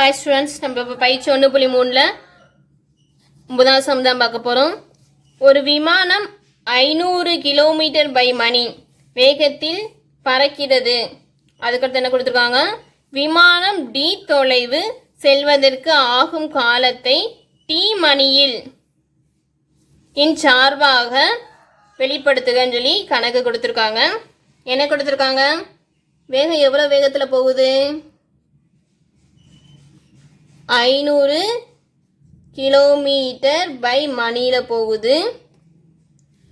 Hi students, நம்ம இப்போ பயிற்சி 1.3ல் 9வது சம் தான் பார்க்க போகிறோம். ஒரு விமானம் 500 கிலோமீட்டர் பை மணி வேகத்தில் பறக்கிறது. அதுக்கடுத்து என்ன கொடுத்துருக்காங்க? விமானம் டி தொலைவு செல்வதற்கு ஆகும் காலத்தை டி மணியில் இன் சார்பாக வெளிப்படுத்துகன்னு சொல்லி கணக்கு கொடுத்துருக்காங்க. என்ன கொடுத்துருக்காங்க? வேகம் எவ்வளோ வேகத்தில் போகுது? 500 கிலோமீட்டர் பை மணியில் போகுது.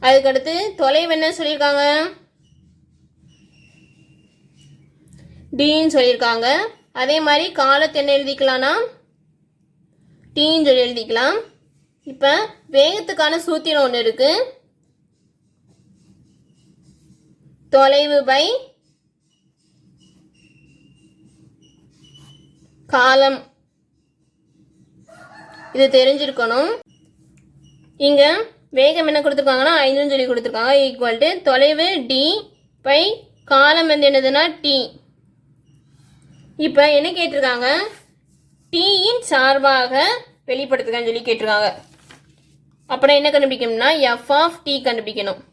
அதுக்கடுத்து தொலைவு என்ன சொல்லியிருக்காங்க? டின்னு சொல்லியிருக்காங்க. அதே மாதிரி காலத்தை என்ன எழுதிக்கலாம்னா டீன்னு சொல்லி எழுதிக்கலாம். இப்போ வேகத்துக்கான சூத்திரம் ஒன்று இருக்கு. தொலைவு பை காலம், இது தெரிஞ்சிருக்கணும். இங்க வேகம் என்ன கொடுத்துருக்காங்கன்னா 5 சொல்லி கொடுத்துருக்காங்க. ஈக்குவல் டு தொலைவு டி பை காலம் வந்து என்னதுன்னா டி. இப்போ என்ன கேட்டிருக்காங்க? டீயின் சார்பாக வெளிப்படுத்துகன்னு சொல்லி கேட்டிருக்காங்க. அப்புறம் என்ன கண்டுபிடிக்கணும்னா எஃப் ஆஃப் டி கண்டுபிடிக்கணும்.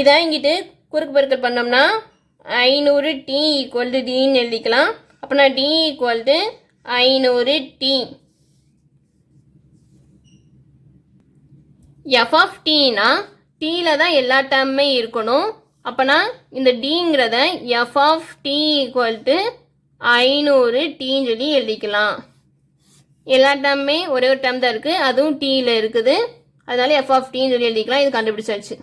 இதை இங்கிட்டு குறுக்கு பெருக்கல் பண்ணோம்னா 500 டி ஈக்குவல் டு டின்னு எழுதிக்கலாம். அப்படின்னா T equal to 500 T. F of டீனா டீல தான் எல்லா டேர்முமே இருக்கணும். அப்போனா இந்த டிங்கிறத F of T equal to 500 டீன்னு சொல்லி எழுதிக்கலாம். எல்லா டேர்முமே ஒரே ஒரு டேர்ம் தான் இருக்குது, அதுவும் டீயில் இருக்குது. அதனால எஃப் ஆஃப் டீன்னு சொல்லி எழுதிக்கலாம். இது கண்டுபிடிச்சாச்சு.